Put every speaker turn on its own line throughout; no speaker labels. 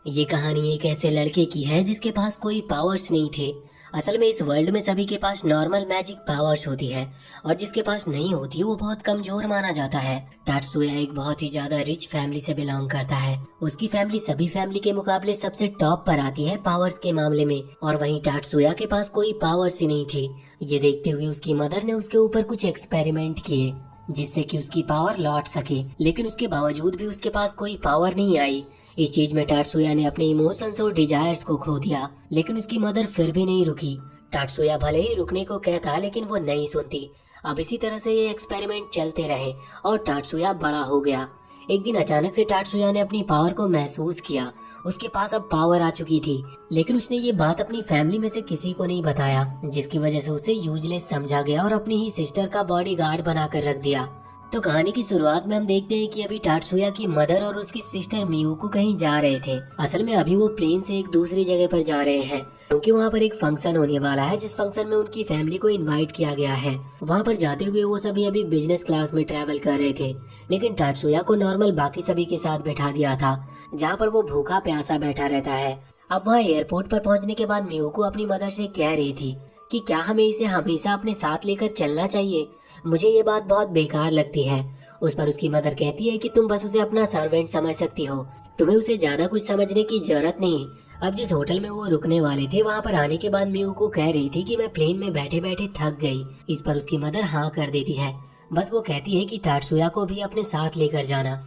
ये कहानी एक ऐसे लड़के की है जिसके पास कोई पावर्स नहीं थे। असल में इस वर्ल्ड में सभी के पास नॉर्मल मैजिक पावर्स होती है और जिसके पास नहीं होती वो बहुत कमजोर माना जाता है। टाटसुया एक बहुत ही ज्यादा रिच फैमिली से बिलोंग करता है। उसकी फैमिली सभी फैमिली के मुकाबले सबसे टॉप पर आती है पावर्स के मामले में, और वहीं टाटसुया के पास कोई पावर्स ही नहीं थी। ये देखते हुए उसकी मदर ने उसके ऊपर कुछ एक्सपेरिमेंट किए जिससे कि उसकी पावर लौट सके, लेकिन उसके बावजूद भी उसके पास कोई पावर नहीं आई। इस चीज में टाटसुया ने अपने इमोशंस और डिजायर्स को खो दिया, लेकिन उसकी मदर फिर भी नहीं रुकी। टाटसुया भले ही रुकने को कहता लेकिन वो नहीं सुनती। अब इसी तरह से ये एक्सपेरिमेंट चलते रहे और टाटसुया बड़ा हो गया। एक दिन अचानक से टाटसुया ने अपनी पावर को महसूस किया। उसके पास अब पावर आ चुकी थी, लेकिन उसने ये बात अपनी फैमिली में से किसी को नहीं बताया, जिसकी वजह से उसे यूजलेस समझा गया और अपनी ही सिस्टर का बॉडीगार्ड बनाकर रख दिया। तो कहानी की शुरुआत में हम देखते हैं कि अभी टाटसुया की मदर और उसकी सिस्टर मियुको कहीं जा रहे थे। असल में अभी वो प्लेन से एक दूसरी जगह पर जा रहे हैं क्योंकि वहाँ पर एक फंक्शन होने वाला है, जिस फंक्शन में उनकी फैमिली को इनवाइट किया गया है। वहाँ पर जाते हुए वो सभी अभी बिजनेस क्लास में ट्रैवल कर रहे थे, लेकिन टाटसुया को नॉर्मल बाकी सभी के साथ बैठा दिया था, जहाँ पर वो भूखा प्यासा बैठा रहता है। अब वहाँ एयरपोर्ट पर पहुँचने के बाद मियुको अपनी मदर से कह रही थी कि क्या हमें इसे हमेशा अपने साथ लेकर चलना चाहिए। मुझे ये बात बहुत बेकार लगती है। उस पर उसकी मदर कहती है कि तुम बस उसे अपना सर्वेंट समझ सकती हो, तुम्हें उसे ज्यादा कुछ समझने की जरूरत नहीं। अब जिस होटल में वो रुकने वाले थे वहाँ पर आने के बाद मियुको कह रही थी कि मैं प्लेन में बैठे बैठे थक गई। इस पर उसकी मदर हाँ कर देती है। बस वो कहती है कि टाटसुया को भी अपने साथ लेकर जाना,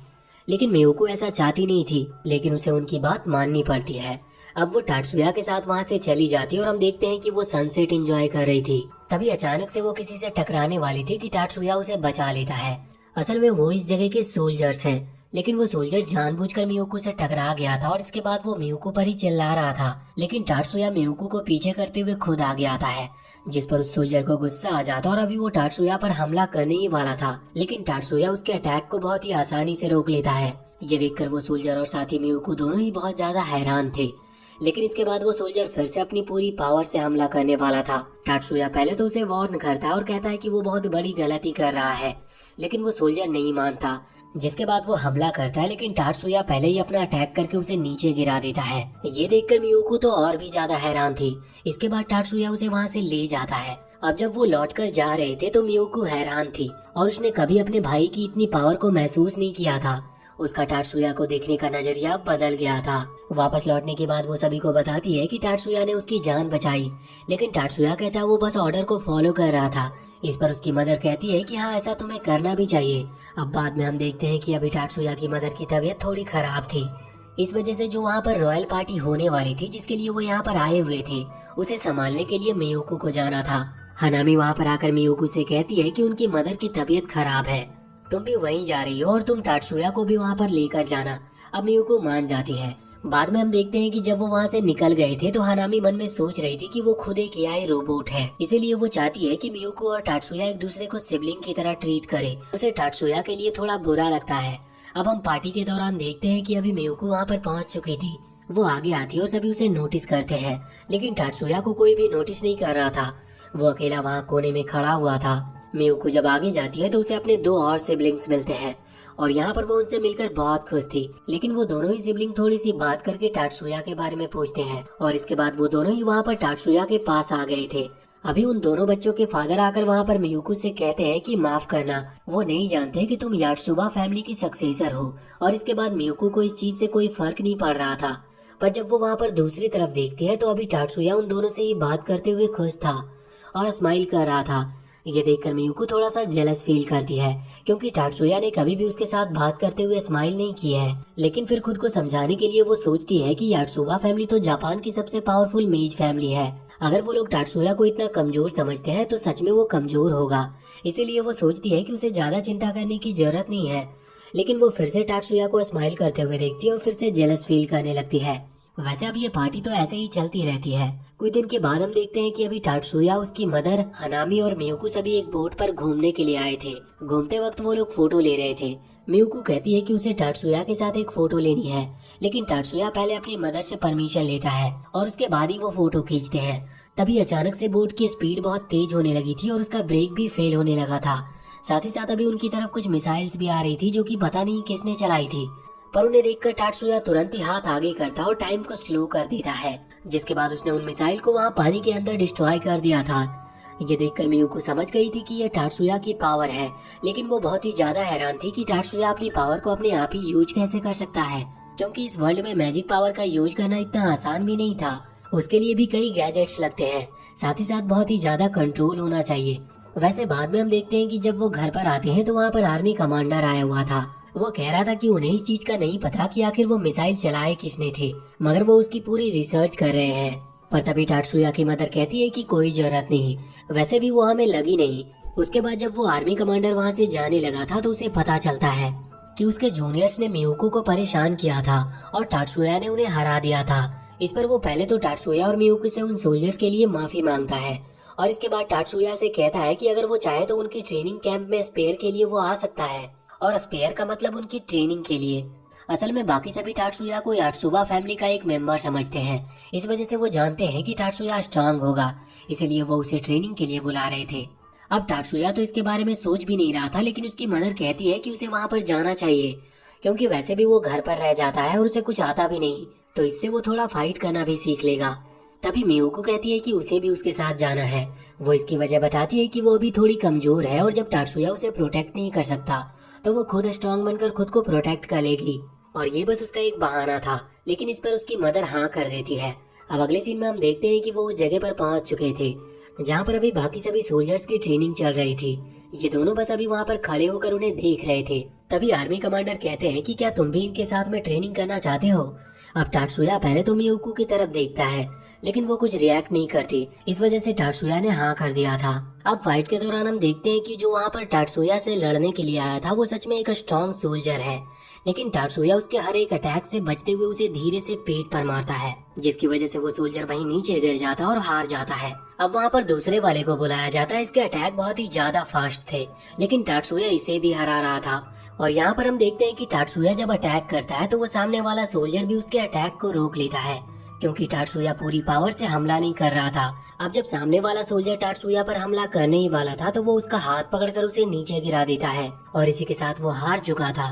लेकिन मियुको ऐसा चाहती नहीं थी, लेकिन उसे उनकी बात माननी पड़ती है। अब वो टाटसुया के साथ वहाँ से चली जाती है और हम देखते हैं कि वो सनसेट एंजॉय कर रही थी। तभी अचानक से वो किसी से टकराने वाली थी कि टाटसुया उसे बचा लेता है। असल में वो इस जगह के सोल्जर्स हैं, लेकिन वो सोल्जर जानबूझकर मियुको से टकरा गया था और इसके बाद वो मियुको पर ही चिल्ला रहा था, लेकिन टाटसुया मियुको को पीछे करते हुए खुद आगे आता है, जिस पर उस सोल्जर को गुस्सा आ जाता और अभी वो टाटसुया पर हमला करने ही वाला था, लेकिन टाटसुया उसके अटैक को बहुत ही आसानी से रोक लेता है। ये देखकर वो सोल्जर और साथी मियुको दोनों ही बहुत ज्यादा हैरान थे, लेकिन इसके बाद वो सोल्जर फिर से अपनी पूरी पावर से हमला करने वाला था। टाटसुया पहले तो उसे वार्न करता है और कहता है कि वो बहुत बड़ी गलती कर रहा है, लेकिन वो सोल्जर नहीं मानता, जिसके बाद वो हमला करता है, लेकिन टाटसुया पहले ही अपना अटैक करके उसे नीचे गिरा देता है। ये देखकर मियुको तो और भी ज्यादा हैरान थी। इसके बाद टाटसुया उसे वहाँ से ले जाता है। अब जब वो लौटकर जा रहे थे तो मियुको हैरान थी और उसने कभी अपने भाई की इतनी पावर को महसूस नहीं किया था। उसका टाटसुया को देखने का नजरिया बदल गया था। वापस लौटने के बाद वो सभी को बताती है कि टाटसुया ने उसकी जान बचाई, लेकिन टाटसुया कहता है वो बस ऑर्डर को फॉलो कर रहा था। इस पर उसकी मदर कहती है कि हाँ, ऐसा तुम्हें करना भी चाहिए। अब बाद में हम देखते हैं कि अभी टाटसुया की मदर की तबीयत थोड़ी खराब थी। इस वजह से जो वहाँ पर रॉयल पार्टी होने वाली थी जिसके लिए वो यहाँ पर आए हुए थे, उसे संभालने के लिए मियुको को जाना था। हनामी वहाँ पर आकर मियुको से कहती है कि उनकी मदर की तबीयत खराब है, तुम भी वहीं जा रही हो और तुम टाटसुया को भी वहाँ पर लेकर जाना। अब मियुको मान जाती है। बाद में हम देखते हैं कि जब वो वहाँ से निकल गए थे तो हनामी मन में सोच रही थी कि वो खुद एक एआई रोबोट है, इसीलिए वो चाहती है कि मियुको और टाटसुया एक दूसरे को सिबलिंग की तरह ट्रीट करे। उसे टाटसुया के लिए थोड़ा बुरा लगता है। अब हम पार्टी के दौरान देखते हैं कि अभी मियुको वहाँ पर पहुँच चुकी थी। वो आगे आती है और सभी उसे नोटिस करते हैं, लेकिन टाटसुया को कोई भी नोटिस नहीं कर रहा था। वो अकेला वहाँ कोने में खड़ा हुआ था। मियुको जब आगे जाती है तो उसे अपने दो और सिबलिंग्स मिलते हैं और यहाँ पर वो उनसे मिलकर बहुत खुश थी, लेकिन वो दोनों ही सिबलिंग थोड़ी सी बात करके टाटसुया के बारे में पूछते हैं और इसके बाद वो दोनों ही वहाँ पर टाटसुया के पास आ गए थे। अभी उन दोनों बच्चों के फादर आकर वहाँ पर मियुको से कहते हैं कि माफ करना, वो नहीं जानते कि तुम याटसुबा फैमिली की सक्सेसर हो। और इसके बाद मियुको को इस चीज से कोई फर्क नहीं पड़ रहा था, पर जब वो वहाँ पर दूसरी तरफ देखती है तो अभी टाटसुया उन दोनों से ही बात करते हुए खुश था और स्माइल कर रहा था। ये देखकर मियुको थोड़ा सा जेलस फील करती है क्योंकि टाटसुया ने कभी भी उसके साथ बात करते हुए स्माइल नहीं की है, लेकिन फिर खुद को समझाने के लिए वो सोचती है कि याटसुबा फैमिली तो जापान की सबसे पावरफुल मेज फैमिली है। अगर वो लोग टाटसुया को इतना कमजोर समझते हैं तो सच में वो कमजोर होगा, इसीलिए वो सोचती है कि उसे ज्यादा चिंता करने की जरूरत नहीं है। लेकिन वो फिर से टाटसुया को स्माइल करते हुए देखती है और फिर से जेलस फील करने लगती है। वैसे अब ये पार्टी तो ऐसे ही चलती रहती है। कुछ दिन के बाद हम देखते हैं कि अभी टाटसुया, उसकी मदर, हनामी और मियुको सभी एक बोट पर घूमने के लिए आए थे। घूमते वक्त वो लोग फोटो ले रहे थे। मियुको कहती है कि उसे टाटसुया के साथ एक फोटो लेनी है, लेकिन टाटसुया पहले अपनी मदर से परमिशन लेता है और उसके बाद ही वो फोटो खींचते हैं। तभी अचानक से बोट की स्पीड बहुत तेज होने लगी थी और उसका ब्रेक भी फेल होने लगा था। साथ ही साथ अभी उनकी तरफ कुछ मिसाइल्स भी आ रही थी जो कि पता नहीं किसने चलाई थी। पर उन्हें देखकर टाटसुया तुरंत ही हाथ आगे करता और टाइम को स्लो कर देता है, जिसके बाद उसने उन मिसाइल को वहाँ पानी के अंदर डिस्ट्रॉय कर दिया था। ये देखकर मियुको समझ गई थी कि ये टाटसुया की पावर है, लेकिन वो बहुत ही ज्यादा हैरान थी कि टाटसुया अपनी पावर को अपने आप ही यूज कैसे कर सकता है, क्योंकि इस वर्ल्ड में मैजिक पावर का यूज करना इतना आसान भी नहीं था। उसके लिए भी कई गैजेट्स लगते हैं, साथ ही साथ बहुत ही ज्यादा कंट्रोल होना चाहिए। वैसे बाद में हम देखते हैं कि जब वो घर पर आते हैं तो वहाँ पर आर्मी कमांडर आया हुआ था। वो कह रहा था कि उन्हें इस चीज का नहीं पता कि आखिर वो मिसाइल चलाए किसने थे, मगर वो उसकी पूरी रिसर्च कर रहे हैं। पर तभी टाटसुया की मदर कहती है कि कोई जरूरत नहीं, वैसे भी वो हमें लगी नहीं। उसके बाद जब वो आर्मी कमांडर वहाँ से जाने लगा था तो उसे पता चलता है कि उसके जूनियर्स ने मियुको को परेशान किया था और टाटसुया ने उन्हें हरा दिया था। इस पर वो पहले तो टाटसुया और मियुको से उन सोल्जर्स के लिए माफी मांगता है और इसके बाद टाटसुया से कहता है कि अगर वो चाहे तो उनकी ट्रेनिंग कैंप में स्पेयर के लिए वो आ सकता है, और स्पेयर का मतलब उनकी ट्रेनिंग के लिए। असल में बाकी सभी टाटसुया को याटसुबा फैमिली का एक मेंबर समझते हैं, इस वजह से वो जानते हैं कि टाटसुया स्ट्रांग होगा, इसलिए वो उसे ट्रेनिंग के लिए बुला रहे थे। अब टाटसुया तो इसके बारे में सोच भी नहीं रहा था, लेकिन उसकी मदर कहती है कि उसे वहाँ पर जाना चाहिए, क्योंकि वैसे भी वो घर पर रह जाता है और उसे कुछ आता भी नहीं, तो इससे वो थोड़ा फाइट करना भी सीख लेगा। तभी मियुको कहती है कि उसे भी उसके साथ जाना है। वो इसकी वजह बताती है कि वो भी थोड़ी कमजोर है और जब टाटसुया उसे प्रोटेक्ट नहीं कर सकता तो वो खुद स्ट्रांग बनकर खुद को प्रोटेक्ट कर लेगी, और ये बस उसका एक बहाना था। लेकिन इस पर उसकी मदर हाँ कर देती है। अब अगले सीन में हम देखते हैं कि वो उस जगह पर पहुंच चुके थे जहाँ पर अभी बाकी सभी सोल्जर्स की ट्रेनिंग चल रही थी। ये दोनों बस अभी वहाँ पर खड़े होकर उन्हें देख रहे थे। तभी आर्मी कमांडर कहते हैं कि क्या तुम भी इनके साथ में ट्रेनिंग करना चाहते हो। अब टाटसुया पहले तो मियुको की तरफ देखता है, लेकिन वो कुछ रिएक्ट नहीं करती, इस वजह से टाटसुया ने हाँ कर दिया था। अब फाइट के दौरान हम देखते हैं कि जो वहाँ पर टाटसुया से लड़ने के लिए आया था वो सच में एक स्ट्रॉन्ग सोल्जर है, लेकिन टाटसुया उसके हर एक अटैक से बचते हुए उसे धीरे से पेट पर मारता है, जिसकी वजह से वो सोल्जर वहीं नीचे गिर जाता और हार जाता है। अब वहाँ पर दूसरे वाले को बुलाया जाता है। इसके अटैक बहुत ही ज्यादा फास्ट थे, लेकिन टाटसुया इसे भी हरा रहा था। और यहाँ पर हम देखते हैं कि टाटसुया जब अटैक करता है तो वो सामने वाला सोल्जर भी उसके अटैक को रोक लेता है, क्योंकि टाटसुया पूरी पावर से हमला नहीं कर रहा था। अब जब सामने वाला सोल्जर टाटसुया पर हमला करने ही वाला था तो वो उसका हाथ पकड़कर उसे नीचे गिरा देता है और इसी के साथ वो हार चुका था।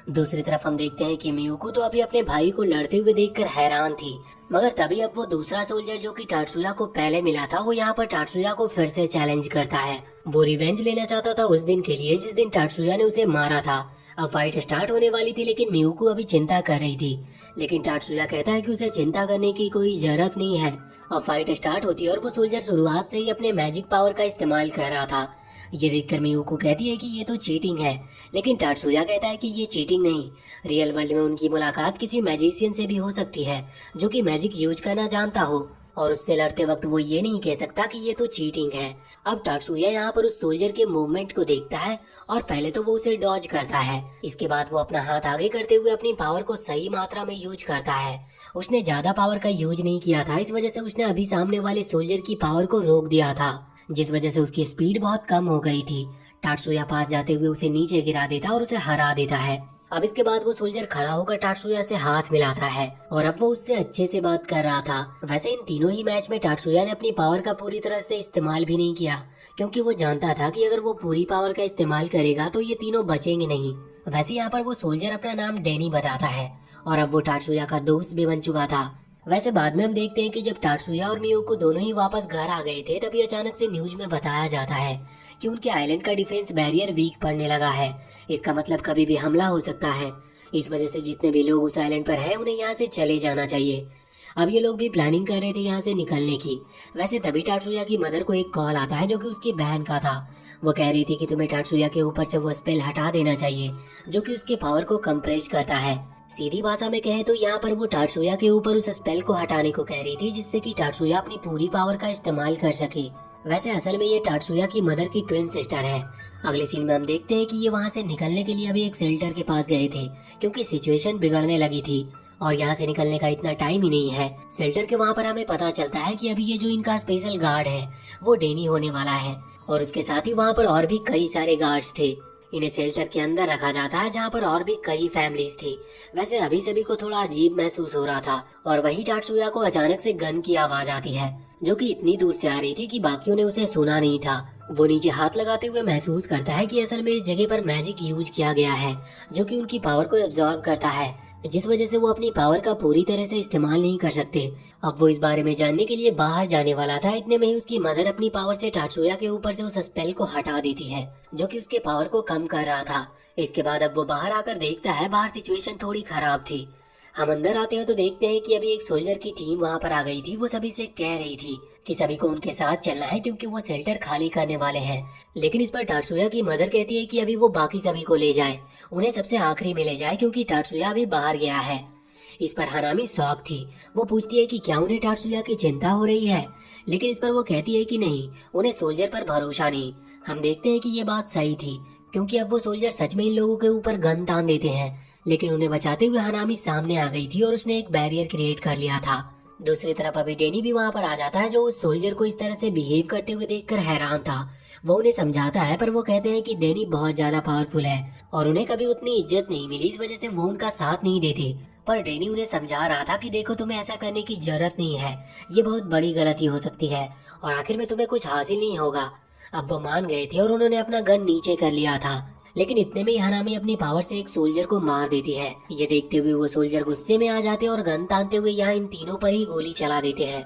दूसरी तरफ हम देखते हैं कि मियुको तो अभी अपने भाई को लड़ते हुए देखकर हैरान थी, मगर तभी अब वो दूसरा सोल्जर जो कि टाटसुया को पहले मिला था वो यहाँ पर टाटसुया को फिर से चैलेंज करता है। वो रिवेंज लेना चाहता था उस दिन के लिए जिस दिन टाटसुया ने उसे मारा था। अब फाइट स्टार्ट होने वाली थी, लेकिन मियुको अभी चिंता कर रही थी, लेकिन टाटसुया कहता है कि उसे चिंता करने की कोई जरूरत नहीं है। अब फाइट स्टार्ट होती है और वो सोल्जर शुरुआत से ही अपने मैजिक पावर का इस्तेमाल कर रहा था। ये देखकर मियुको कहती है कि ये तो चीटिंग है, लेकिन टाटसुया कहता है कि ये चीटिंग नहीं, रियल वर्ल्ड में उनकी मुलाकात किसी मैजिशियन से भी हो सकती है जो कि मैजिक यूज करना जानता हो, और उससे लड़ते वक्त वो ये नहीं कह सकता कि ये तो चीटिंग है। अब टाटसुया यहाँ पर उस सोल्जर के मूवमेंट को देखता है और पहले तो वो उसे डॉज करता है, इसके बाद वो अपना हाथ आगे करते हुए अपनी पावर को सही मात्रा में यूज करता है। उसने ज्यादा पावर का यूज नहीं किया था, इस वजह से उसने अभी सामने वाले सोल्जर की पावर को रोक दिया था, जिस वजह से उसकी स्पीड बहुत कम हो गई थी। टाटसुया पास जाते हुए उसे नीचे गिरा देता और उसे हरा देता है। अब इसके बाद वो सोल्जर खड़ा होकर टाटसुया से हाथ मिलाता है और अब वो उससे अच्छे से बात कर रहा था। वैसे इन तीनों ही मैच में टाटसुया ने अपनी पावर का पूरी तरह से इस्तेमाल भी नहीं किया, क्योंकि वो जानता था कि अगर वो पूरी पावर का इस्तेमाल करेगा तो ये तीनों बचेंगे नहीं। वैसे यहाँ पर वो सोल्जर अपना नाम डैनी बताता है और अब वो टाटसुया का दोस्त भी बन चुका था। वैसे बाद में हम देखते हैं कि जब टाटसुया और मियुको दोनों ही वापस घर आ गए थे तभी अचानक से न्यूज में बताया जाता है कि उनके आइलैंड का डिफेंस बैरियर वीक पड़ने लगा है। इसका मतलब कभी भी हमला हो सकता है, इस वजह से जितने भी लोग उस आइलैंड पर हैं उन्हें यहाँ से चले जाना चाहिए। अब ये लोग भी प्लानिंग कर रहे थे यहाँ से निकलने की। वैसे तभी टाटसुया की मदर को एक कॉल आता है जो कि उसकी बहन का था। वो कह रही थी कि तुम्हें टाटसुया के ऊपर से वो स्पेल हटा देना चाहिए जो कि उसके पावर को कंप्रेस करता है। सीधी भाषा में कहे तो यहाँ पर वो टाटसुया के ऊपर उस स्पेल को हटाने को कह रही थी, जिससे कि टाटसुया अपनी पूरी पावर का इस्तेमाल कर सके। वैसे असल में ये टाटसुया की मदर की ट्विन सिस्टर है। अगले सीन में हम देखते हैं कि ये वहाँ से निकलने के लिए अभी एक शेल्टर के पास गए थे, क्योंकि सिचुएशन बिगड़ने लगी थी और यहाँ से निकलने का इतना टाइम ही नहीं है। शेल्टर के वहाँ पर हमें पता चलता है कि अभी ये जो इनका स्पेशल गार्ड है वो डैनी होने वाला है, और उसके साथ ही वहाँ पर और भी कई सारे गार्ड्स थे। इन्हें शेल्टर के अंदर रखा जाता है जहाँ पर और भी कई फैमिलीज थी। वैसे अभी सभी को थोड़ा अजीब महसूस हो रहा था, और वही टाटसुया को अचानक से गन की आवाज आती है जो कि इतनी दूर से आ रही थी कि बाकियों ने उसे सुना नहीं था। वो नीचे हाथ लगाते हुए महसूस करता है कि असल में इस जगह पर मैजिक यूज किया गया है जो कि उनकी पावर को एब्जॉर्ब करता है। जिस वजह से वो अपनी पावर का पूरी तरह से इस्तेमाल नहीं कर सकते। अब वो इस बारे में जानने के लिए बाहर जाने वाला था, इतने में ही उसकी मदर अपनी पावर से टाटसुया के ऊपर से उस स्पेल को हटा देती है जो कि उसके पावर को कम कर रहा था। इसके बाद अब वो बाहर आकर देखता है बाहर सिचुएशन थोड़ी खराब थी। हम अंदर आते हैं तो देखते हैं कि अभी एक सोल्जर की टीम वहाँ पर आ गई थी। वो सभी से कह रही थी कि सभी को उनके साथ चलना है क्योंकि वो शेल्टर खाली करने वाले हैं। लेकिन इस पर टाटसुया की मदर कहती है कि अभी वो बाकी सभी को ले जाए, उन्हें सबसे आखिरी में ले जाए क्योंकि टाटसुया अभी बाहर गया है। इस पर हनामी शॉक थी। वो पूछती है कि क्या उन्हें टाटसुया की चिंता हो रही है, लेकिन इस पर वो कहती है कि नहीं, उन्हें सोल्जर पर भरोसा नहीं। हम देखते हैं कि ये बात सही थी क्योंकि अब वो सोल्जर सच में इन लोगों के ऊपर गन तान देते हैं। लेकिन उन्हें बचाते हुए हनामी सामने आ गई थी और उसने एक बैरियर क्रिएट कर लिया था। दूसरी तरफ अभी डेनी भी वहाँ पर आ जाता है जो उस सोल्जर को इस तरह से बिहेव करते हुए देखकर हैरान था। वो उन्हें समझाता है पर वो कहते हैं कि डेनी बहुत ज्यादा पावरफुल है और उन्हें कभी उतनी इज्जत नहीं मिली, इस वजह से वो उनका साथ नहीं देते। पर डेनी उन्हें समझा रहा था कि देखो, तुम्हें ऐसा करने की जरूरत नहीं है, ये बहुत बड़ी गलती हो सकती है और आखिर में तुम्हें कुछ हासिल नहीं होगा। अब वो मान गए थे और उन्होंने अपना गन नीचे कर लिया था। लेकिन इतने में ही हनामी अपनी पावर से एक सोल्जर को मार देती है। ये देखते हुए वो सोल्जर गुस्से में आ जाते और गन तानते हुए यहाँ इन तीनों पर ही गोली चला देते हैं।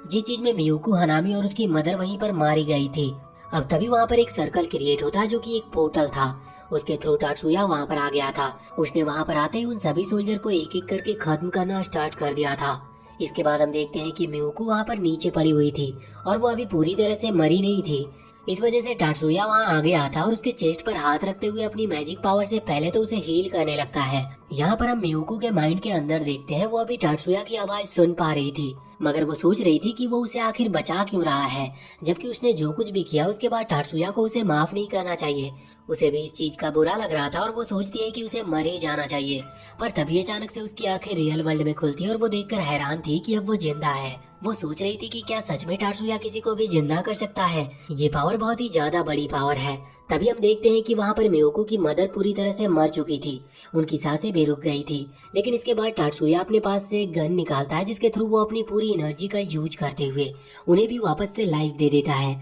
जिस चीज में मियुको, हनामी और उसकी मदर वहीं पर मारी गई थी। अब तभी वहाँ पर एक सर्कल क्रिएट होता है जो कि एक पोर्टल था। उसके थ्रू टाटसुया वहाँ पर आ गया था। उसने वहाँ पर आते ही उन सभी सोल्जर को एक एक करके खत्म करना स्टार्ट कर दिया था। इसके बाद हम देखते हैं कि मियुको वहाँ पर नीचे पड़ी हुई थी और वो अभी पूरी तरह से मरी नहीं थी। इस वजह से टाटसुया वहाँ आ गया था और उसके चेस्ट पर हाथ रखते हुए अपनी मैजिक पावर से पहले तो उसे हील करने लगता है। यहाँ पर हम मियुको के माइंड के अंदर देखते हैं, वो अभी टाटसुया की आवाज सुन पा रही थी मगर वो सोच रही थी कि वो उसे आखिर बचा क्यों रहा है, जबकि उसने जो कुछ भी किया उसके बाद टाटसुया को उसे माफ नहीं करना चाहिए। उसे भी इस चीज का बुरा लग रहा था और वो सोचती है कि उसे मर ही जाना चाहिए। पर तभी अचानक से उसकी आंखें रियल वर्ल्ड में खुलती है और वो देखकर हैरान थी कि अब वो जिंदा है। वो सोच रही थी कि क्या सच में टाटसुया किसी को भी जिंदा कर सकता है। ये पावर बहुत ही ज्यादा बड़ी पावर है। तभी हम देखते हैं कि वहाँ पर मियुको की मदर पूरी तरह से मर चुकी थी, उनकी सांसें भी रुक गई थी। लेकिन इसके बाद टाटसुया अपने पास से एक गन निकालता है जिसके थ्रू वो अपनी पूरी एनर्जी का यूज करते हुए उन्हें भी वापस से लाइफ दे देता है।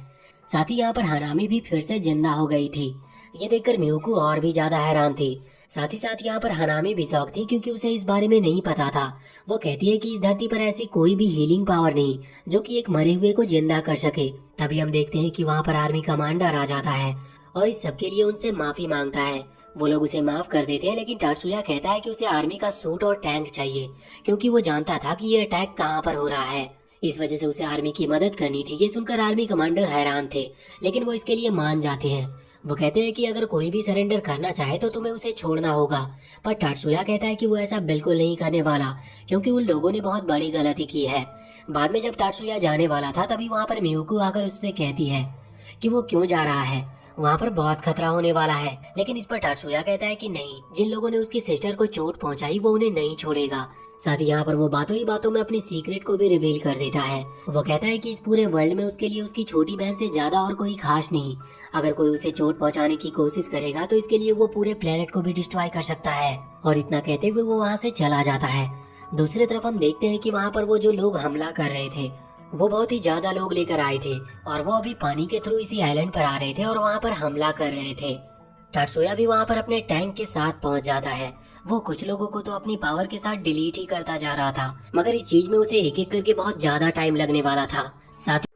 साथ ही यहाँ पर हनामी भी फिर से जिंदा हो गई थी। ये देखकर मियुको और भी ज्यादा हैरान थी। साथ ही साथ यहाँ पर हनामी भी शौक थी क्योंकि उसे इस बारे में नहीं पता था। वो कहती है कि इस धरती पर ऐसी कोई भी हीलिंग पावर नहीं जो कि एक मरे हुए को जिंदा कर सके। तभी हम देखते हैं कि वहाँ पर आर्मी कमांडर आ जाता है और इस सब के लिए उनसे माफी मांगता है। वो लोग उसे माफ कर देते हैं लेकिन टाटसुया कहता है कि उसे आर्मी का सूट और टैंक चाहिए क्योंकि वो जानता था कि ये अटैक कहाँ पर हो रहा है। इस वजह से उसे आर्मी की मदद करनी थी। ये सुनकर आर्मी कमांडर हैरान थे लेकिन वो इसके लिए मान जाते हैं। वो कहते हैं कि अगर कोई भी सरेंडर करना चाहे तो तुम्हें उसे छोड़ना होगा। पर टाटसुया कहता है कि वो ऐसा बिल्कुल नहीं करने वाला क्योंकि उन लोगों ने बहुत बड़ी गलती की है। बाद में जब टाटसुया जाने वाला था तभी वहाँ पर मियुको आकर उससे कहती है कि वो क्यों जा रहा है, वहाँ पर बहुत खतरा होने वाला है। लेकिन इस पर टाटसुया कहता है कि नहीं, जिन लोगों ने उसकी सिस्टर को चोट पहुंचाई वो उन्हें नहीं छोड़ेगा। साथ ही यहाँ पर वो बातों ही बातों में अपनी सीक्रेट को भी रिवील कर देता है। वो कहता है कि इस पूरे वर्ल्ड में उसके लिए उसकी छोटी बहन से ज्यादा और कोई खास नहीं। अगर कोई उसे चोट पहुंचाने की कोशिश करेगा तो इसके लिए वो पूरे प्लेनेट को भी डिस्ट्रॉय कर सकता है। और इतना कहते हुए वो वहाँ से चला जाता है। दूसरी तरफ हम देखते हैं कि वहाँ पर वो जो लोग हमला कर रहे थे वो बहुत ही ज्यादा लोग लेकर आए थे और वो अभी पानी के थ्रू इसी आइलैंड पर आ रहे थे और वहाँ पर हमला कर रहे थे। टाटसुया भी वहाँ पर अपने टैंक के साथ पहुँच जाता है। वो कुछ लोगों को तो अपनी पावर के साथ डिलीट ही करता जा रहा था मगर इस चीज में उसे एक एक करके बहुत ज्यादा टाइम लगने वाला था। साथ